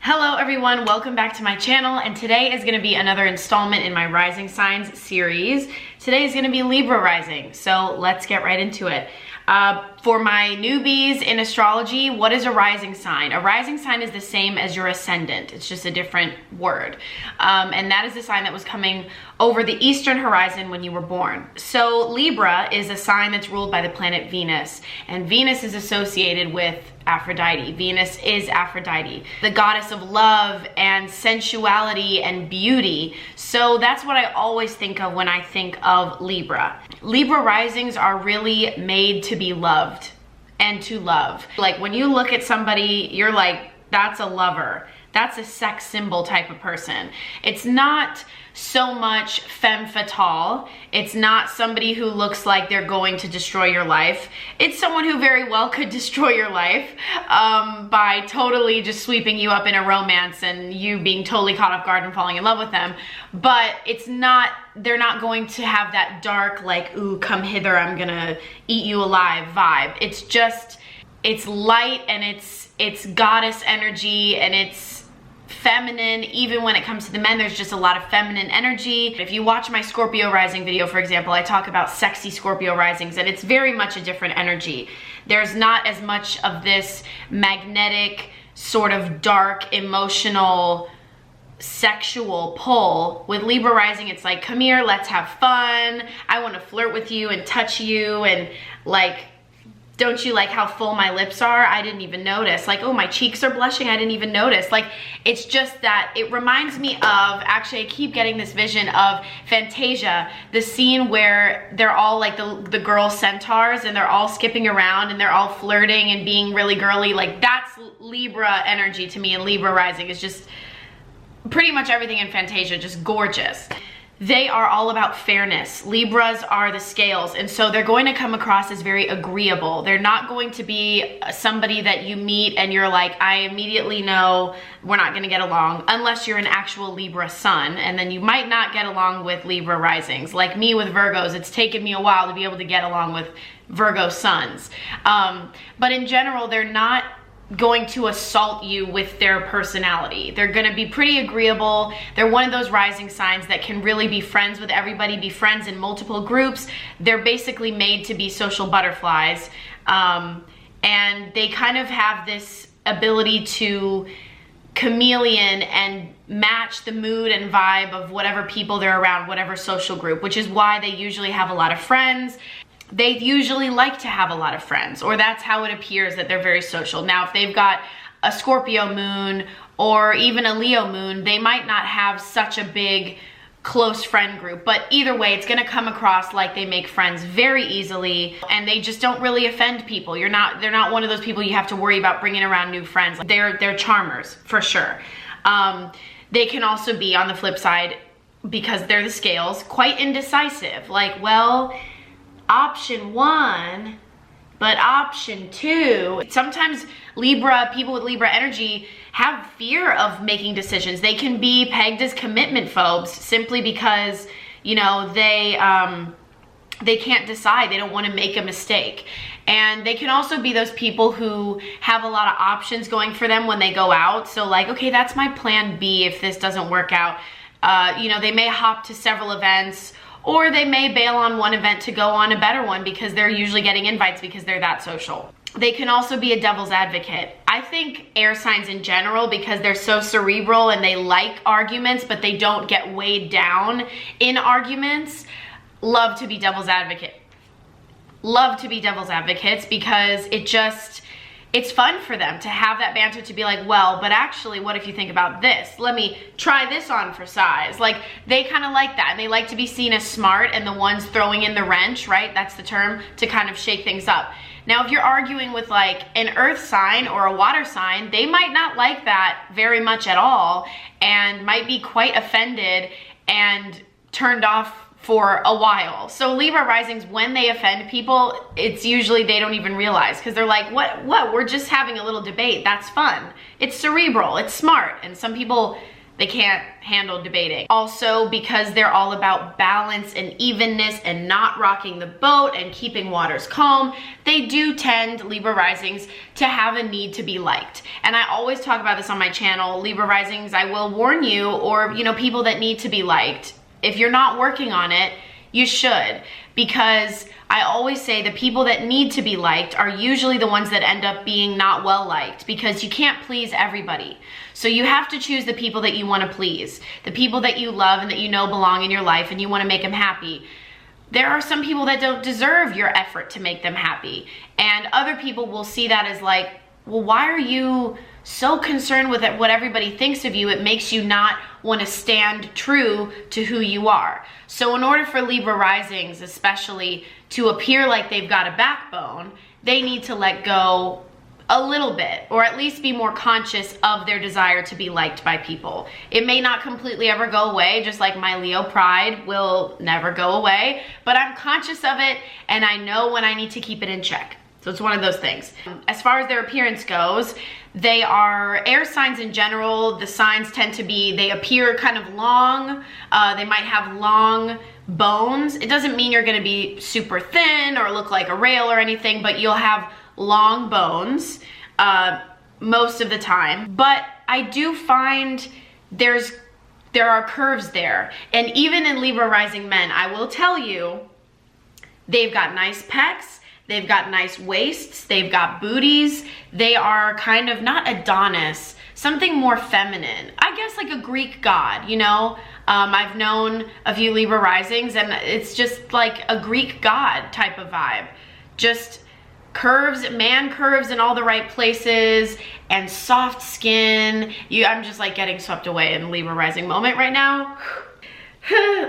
Hello everyone, welcome back to my channel, and today is going to be another installment in my Rising Signs series. Today is going to be Libra rising, so let's get right into it. For my newbies in astrology, what is a rising sign? A rising sign is the same as your ascendant. It's just a different word. And that is the sign that was coming over the eastern horizon when you were born. So Libra is a sign that's ruled by the planet Venus, and Venus is associated with Aphrodite. Venus is Aphrodite, the goddess of love and sensuality and beauty. So that's what I always think of when I think of Libra. Libra risings are really made to be loved and to love. Like when you look at somebody, you're like, that's a lover. That's a sex symbol type of person. It's not so much femme fatale. It's not somebody who looks like they're going to destroy your life. It's someone who very well could destroy your life by totally just sweeping you up in a romance and you being totally caught off guard and falling in love with them. But it's not, they're not going to have that dark, like, ooh, come hither, I'm gonna eat you alive vibe. It's just, it's light and it's goddess energy and it's feminine. Even when it comes to the men, there's just a lot of feminine energy. If you watch my Scorpio rising video, for example, I talk about sexy Scorpio risings, and it's very much a different energy. There's not as much of this magnetic, sort of dark, emotional, sexual pull. With Libra rising, it's like, come here, let's have fun. I want to flirt with you and touch you, and like, don't you like how full my lips are? I didn't even notice. Like, oh, my cheeks are blushing. I didn't even notice. Like, it's just that it reminds me of, actually, I keep getting this vision of Fantasia, the scene where they're all like the girl centaurs and they're all skipping around and they're all flirting and being really girly. Like, that's Libra energy to me, and Libra rising is just pretty much everything in Fantasia, just gorgeous. They are all about fairness. Libras are the scales, and so they're going to come across as very agreeable. They're not going to be somebody that you meet and you're like, I immediately know we're not gonna get along, unless you're an actual Libra sun, and then you might not get along with Libra risings. Like me with Virgos, it's taken me a while to be able to get along with Virgo suns. But in general, they're not going to assault you with their personality. They're going to be pretty agreeable. They're one of those rising signs that can really be friends with everybody, be friends in multiple groups. They're basically made to be social butterflies. And they kind of have this ability to chameleon and match the mood and vibe of whatever people they're around, whatever social group, which is why they usually have a lot of friends. They usually like to have a lot of friends, or that's how it appears that they're very social. Now, if they've got a Scorpio moon or even a Leo moon, they might not have such a big close friend group, but either way, it's gonna come across like they make friends very easily, and they just don't really offend people. They're not one of those people you have to worry about bringing around new friends. They're charmers, for sure. They can also be, on the flip side, because they're the scales, quite indecisive. Like, well, option one, but option two. Sometimes people with Libra energy have fear of making decisions. They can be pegged as commitment phobes simply because, you know, they can't decide. They don't want to make a mistake. And they can also be those people who have a lot of options going for them when they go out. So like, okay, that's my plan B if this doesn't work out. You know, they may hop to several events, or they may bail on one event to go on a better one because they're usually getting invites because they're that social. They can also be a devil's advocate. I think air signs in general, because they're so cerebral and they like arguments, but they don't get weighed down in arguments, love to be devil's advocate. Love to be devil's advocates because it's fun for them to have that banter, to be like, well, but actually, what if you think about this? Let me try this on for size. Like, they kind of like that, and they like to be seen as smart and the ones throwing in the wrench, right? That's the term, to kind of shake things up. Now, if you're arguing with like an earth sign or a water sign, they might not like that very much at all and might be quite offended and turned off for a while. So Libra risings, when they offend people, it's usually they don't even realize, because they're like, what? We're just having a little debate. That's fun. It's cerebral. It's smart. And some people They can't handle debating. Also, because they're all about balance and evenness and not rocking the boat and keeping waters calm, they do tend, Libra risings, to have a need to be liked. And I always talk about this on my channel. Libra risings, I will warn you, or people that need to be liked. If you're not working on it, you should, because I always say the people that need to be liked are usually the ones that end up being not well liked, because you can't please everybody. So you have to choose the people that you want to please, the people that you love and that you know belong in your life and you want to make them happy. There are some people that don't deserve your effort to make them happy. And other people will see that as like, well, why are you so concerned with what everybody thinks of you? It makes you not want to stand true to who you are. So in order for Libra risings, especially, to appear like they've got a backbone, they need to let go a little bit, or at least be more conscious of their desire to be liked by people. It may not completely ever go away, just like my Leo pride will never go away, but I'm conscious of it and I know when I need to keep it in check. So it's one of those things. As far as their appearance goes, they are air signs in general. The signs tend to be, they appear kind of long. They might have long bones. It doesn't mean you're gonna be super thin or look like a rail or anything, but you'll have long bones most of the time. But I do find there are curves there. And even in Libra rising men, I will tell you, they've got nice pecs, they've got nice waists, they've got booties. They are kind of not Adonis, something more feminine. I guess like a Greek god, I've known a few Libra risings and it's just like a Greek god type of vibe. Just curves, man curves in all the right places and soft skin. I'm just like getting swept away in Libra rising moment right now.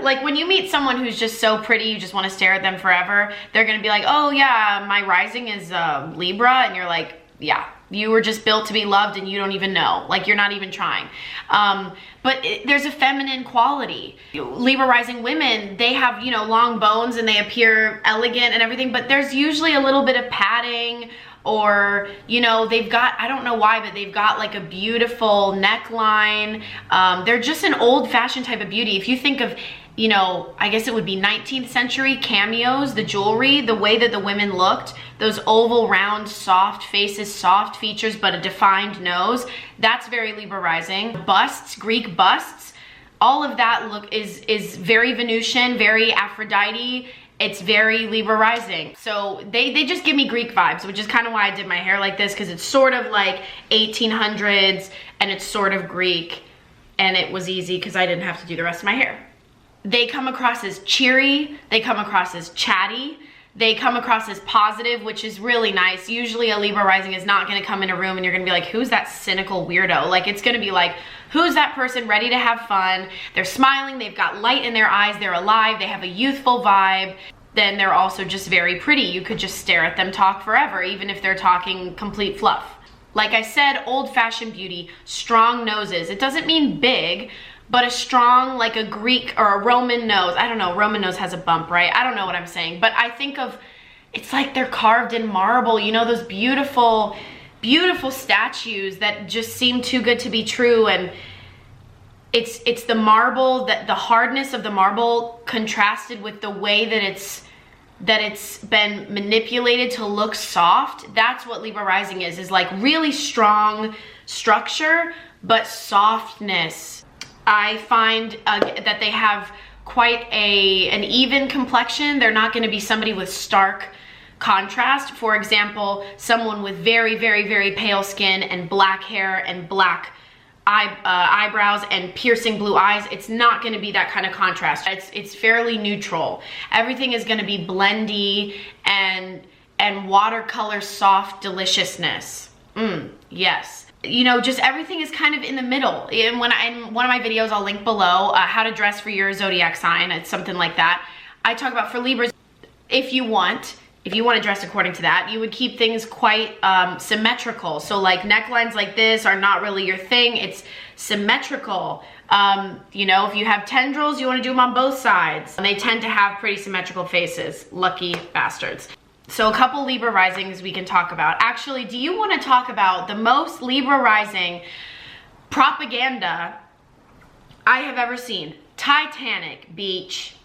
Like when you meet someone who's just so pretty, you just want to stare at them forever, they're gonna be like, oh yeah, my rising is Libra, and you're like, yeah, you were just built to be loved and you don't even know, like you're not even trying. But there's a feminine quality. Libra rising women, they have, long bones and they appear elegant and everything, but there's usually a little bit of padding, or, they've got, I don't know why, but they've got like a beautiful neckline. They're just an old fashioned type of beauty. If you think of, I guess it would be 19th century cameos, the jewelry, the way that the women looked, those oval, round, soft faces, soft features, but a defined nose, that's very Libra rising. Busts, Greek busts, all of that is very Venusian, very Aphrodite. It's very Libra rising. So they just give me Greek vibes, which is kind of why I did my hair like this, because it's sort of like 1800s and it's sort of Greek, and it was easy because I didn't have to do the rest of my hair. They come across as cheery, they come across as chatty, they come across as positive, which is really nice. Usually a Libra rising is not gonna come in a room and you're gonna be like, who's that cynical weirdo? Like, it's gonna be like, who's that person ready to have fun? They're smiling, they've got light in their eyes, they're alive, they have a youthful vibe. Then they're also just very pretty. You could just stare at them talk forever, even if they're talking complete fluff. Like I said, old-fashioned beauty, strong noses. It doesn't mean big, but a strong, like a Greek or a Roman nose. I don't know, Roman nose has a bump, right? I don't know what I'm saying, but I think of, it's like they're carved in marble, those beautiful, beautiful statues that just seem too good to be true. And it's the marble, the hardness of the marble contrasted with the way that it's been manipulated to look soft. That's what Libra rising is like really strong structure, but softness. I find that they have quite an even complexion. They're not gonna be somebody with stark contrast. For example, someone with very, very, very pale skin and black hair and black eyebrows and piercing blue eyes. It's not gonna be that kind of contrast. It's fairly neutral. Everything is gonna be blendy and watercolor soft deliciousness. Yes. Just everything is kind of in the middle. In one of my videos, I'll link below, how to dress for your zodiac sign. It's something like that. I talk about for Libras, if you want to dress according to that, you would keep things quite symmetrical. So like necklines like this are not really your thing. It's symmetrical. If you have tendrils, you want to do them on both sides. And they tend to have pretty symmetrical faces. Lucky bastards. So a couple Libra risings we can talk about. Actually, do you want to talk about the most Libra rising propaganda I have ever seen. Titanic, beach.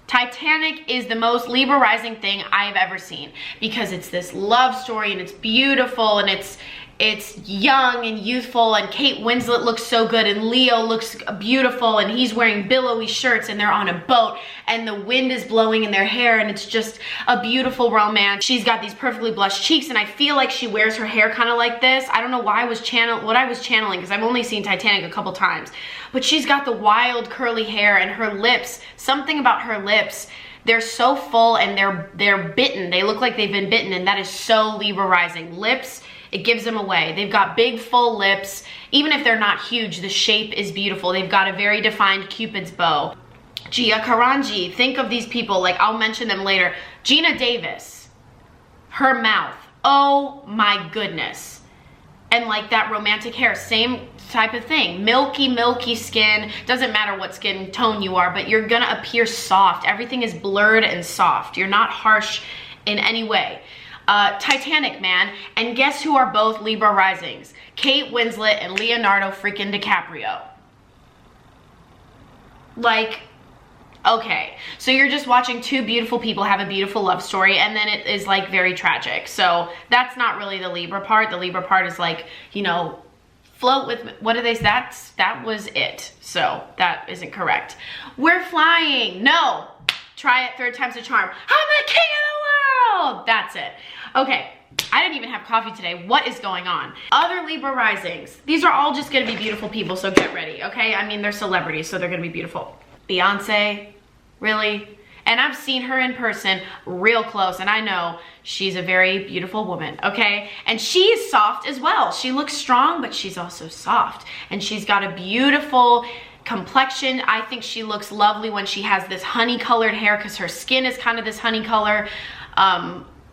Titanic is the most Libra rising thing I've ever seen because it's this love story and it's beautiful and it's young and youthful, and Kate Winslet looks so good and Leo looks beautiful and he's wearing billowy shirts and they're on a boat and the wind is blowing in their hair and it's just a beautiful romance. She's got these perfectly blushed cheeks and I feel like she wears her hair kind of like this. I don't know why what I was channeling because I've only seen Titanic a couple times, but she's got the wild curly hair and her lips, something about her lips, they're so full and they're bitten. They look like they've been bitten, and that is so Libra rising. Lips, it gives them away. They've got big, full lips. Even if they're not huge, the shape is beautiful. They've got a very defined Cupid's bow. Gia Karanji, think of these people, like I'll mention them later. Gina Davis, her mouth, oh my goodness. And like that romantic hair, same type of thing. Milky skin. Doesn't matter what skin tone you are, but you're gonna appear soft. Everything is blurred and soft. You're not harsh in any way. Titanic, man. And guess who are both Libra risings? Kate Winslet and Leonardo freaking DiCaprio. Like, okay. So you're just watching two beautiful people have a beautiful love story and then it is like very tragic. So that's not really the Libra part. The Libra part is like, you know, float with, what do they, that was it. So that isn't correct. We're flying. No. Try it, third time's a charm. I'm the king of the world. That's it. Okay, I didn't even have coffee today. What is going on? Other Libra risings. These are all just gonna be beautiful people, so get ready, okay? I mean, they're celebrities, so they're gonna be beautiful. Beyonce, really? And I've seen her in person real close, and I know she's a very beautiful woman, okay? And she is soft as well. She looks strong, but she's also soft. And she's got a beautiful complexion. I think she looks lovely when she has this honey colored hair because her skin is kind of this honey color.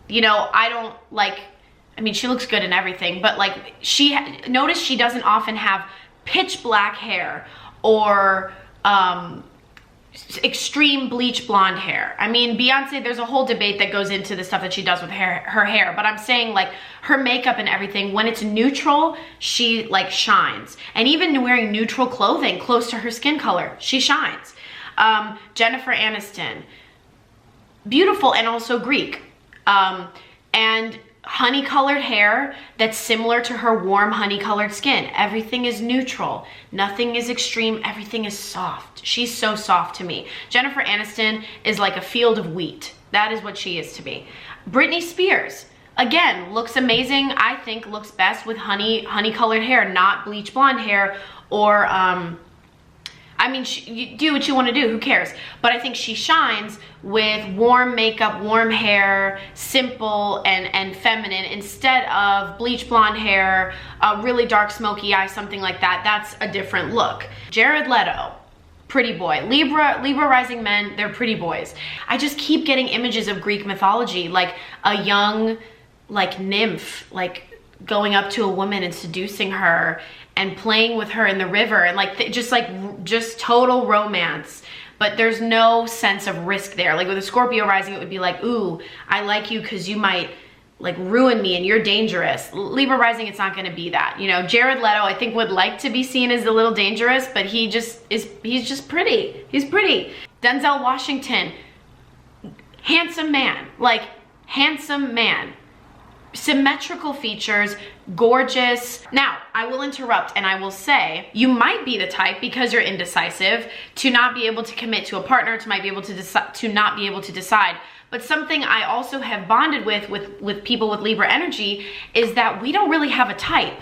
You know, I don't like, I mean, she looks good in everything, but like notice she doesn't often have pitch black hair or extreme bleach blonde hair. I mean, Beyonce, there's a whole debate that goes into the stuff that she does with her hair, but I'm saying like her makeup and everything, when it's neutral, she like shines. And even wearing neutral clothing close to her skin color, she shines. Jennifer Aniston, beautiful and also Greek. And honey colored hair that's similar to her warm honey colored skin. Everything is neutral. Nothing is extreme. Everything is soft. She's so soft to me. Jennifer Aniston is like a field of wheat. That is what she is to me. Britney Spears, again, looks amazing. I think looks best with honey colored hair, not bleach blonde hair or, I mean, you do what you want to do, who cares? But I think she shines with warm makeup, warm hair, simple and feminine, instead of bleach blonde hair, really dark smoky eye, something like that. That's a different look. Jared Leto, pretty boy. Libra rising men, they're pretty boys. I just keep getting images of Greek mythology, like a young, like nymph, like going up to a woman and seducing her and playing with her in the river, and like just total romance, but there's no sense of risk there. Like with a Scorpio rising, it would be like, ooh, I like you because you might like ruin me and you're dangerous. Libra rising, it's not going to be that. You know, Jared Leto, I think would like to be seen as a little dangerous, but he's just pretty. He's pretty. Denzel Washington, handsome man, like handsome man. Symmetrical features, gorgeous. Now, I will interrupt and I will say, you might be the type, because you're indecisive, to not be able to commit to a partner, to not be able to decide. But something I also have bonded with people with Libra energy is that we don't really have a type.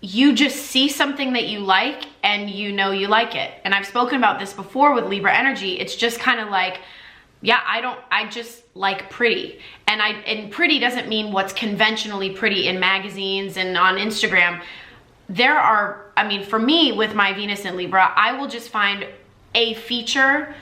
You just see something that you like and you know you like it. And I've spoken about this before with Libra energy. It's just kind of like, yeah, I just like pretty. And pretty doesn't mean what's conventionally pretty in magazines and on Instagram. There are, I mean, for me with my Venus in Libra, I will just find a feature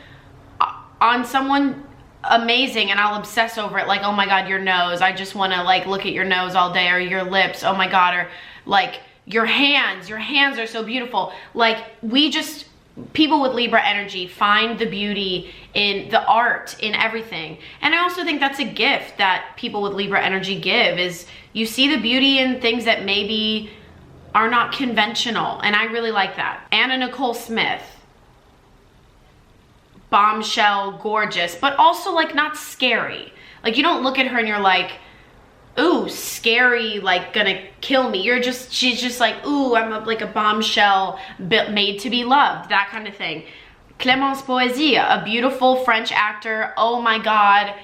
on someone amazing and I'll obsess over it. Like, oh my God, your nose. I just want to like look at your nose all day, or your lips. Oh my God. Or like your hands are so beautiful. Like people with Libra energy find the beauty in the art, in everything. And I also think that's a gift that people with Libra energy give, is you see the beauty in things that maybe are not conventional. And I really like that. Anna Nicole Smith, bombshell gorgeous, but also like not scary. Like you don't look at her and you're like, ooh, scary, like gonna kill me. She's just like, ooh, I'm like a bombshell made to be loved, that kind of thing. Clémence Poésie, a beautiful French actor. Oh my God,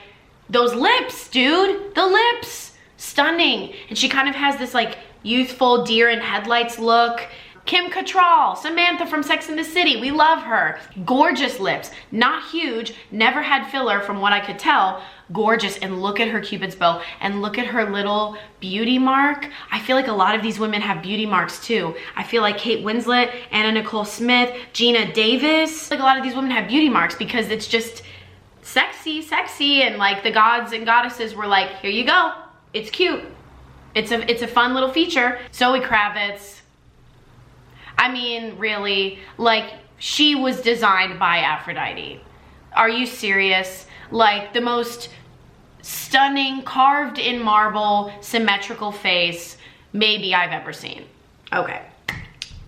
those lips, dude, the lips, stunning. And she kind of has this like youthful deer in headlights look. Kim Cattrall, Samantha from Sex and the City, we love her. Gorgeous lips, not huge, never had filler from what I could tell. Gorgeous, and look at her Cupid's bow, and look at her little beauty mark. I feel like a lot of these women have beauty marks too. I feel like Kate Winslet, Anna Nicole Smith, Gina Davis, like a lot of these women have beauty marks because it's just sexy, and like the gods and goddesses were like, here you go, it's cute. It's a fun little feature. Zoe Kravitz, I mean, really, like, she was designed by Aphrodite. Are you serious? Like, the most stunning, carved in marble, symmetrical face maybe I've ever seen. Okay.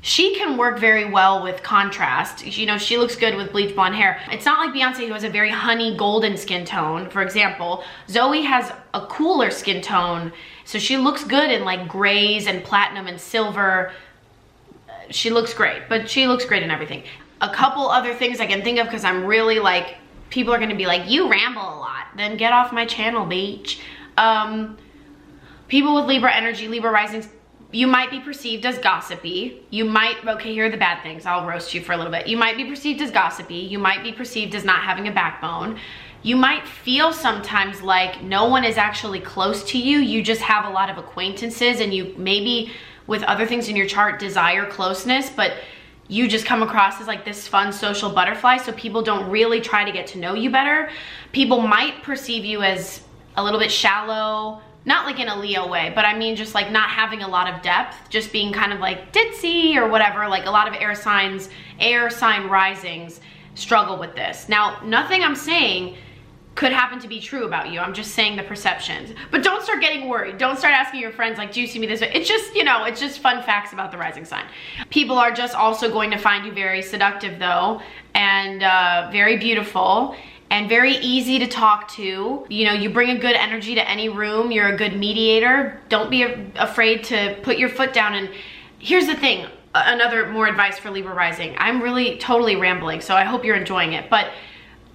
She can work very well with contrast. You know, she looks good with bleach blonde hair. It's not like Beyonce, who has a very honey golden skin tone, for example. Zoe has a cooler skin tone, so she looks good in like grays and platinum and silver. She looks great, but she looks great in everything. A couple other things I can think of, because I'm really like, people are gonna be like, you ramble a lot. Then get off my channel, beach. People with Libra energy, Libra risings, you might be perceived as gossipy. You might, okay, here are the bad things. I'll roast you for a little bit. You might be perceived as gossipy. You might be perceived as not having a backbone. You might feel sometimes like no one is actually close to you. You just have a lot of acquaintances, and you maybe with other things in your chart desire closeness, but you just come across as like this fun social butterfly, so people don't really try to get to know you better. People might perceive you as a little bit shallow, not like in a Leo way, but I mean just like not having a lot of depth, just being kind of like ditzy or whatever. Like a lot of air sign risings struggle with this. Now, nothing I'm saying could happen to be true about you. I'm just saying the perceptions. But don't start getting worried. Don't start asking your friends like, do you see me this way? It's just, you know, it's just fun facts about the rising sign. People are just also going to find you very seductive though, and very beautiful, and very easy to talk to. You know, you bring a good energy to any room. You're a good mediator. Don't be afraid to put your foot down. And here's the thing, another more advice for Libra rising. I'm really totally rambling, so I hope you're enjoying it. But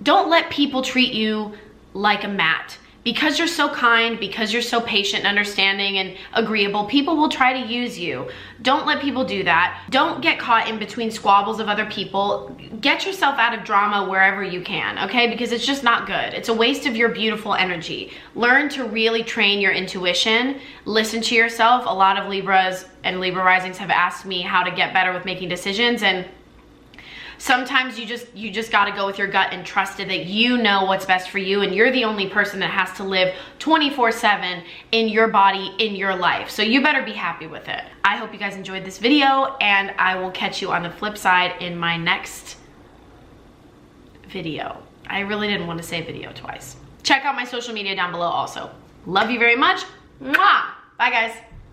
don't let people treat you like a mat. Because you're so kind, because you're so patient and understanding and agreeable, people will try to use you. Don't let people do that. Don't get caught in between squabbles of other people. Get yourself out of drama wherever you can, okay? Because it's just not good. It's a waste of your beautiful energy. Learn to really train your intuition. Listen to yourself. A lot of Libras and Libra risings have asked me how to get better with making decisions, and sometimes you just got to go with your gut and trust it that you know what's best for you, and you're the only person that has to live 24/7 in your body, in your life. So you better be happy with it. I hope you guys enjoyed this video, and I will catch you on the flip side in my next video. I really didn't want to say video twice. Check out my social media down below also. Love you very much. Mwah! Bye guys.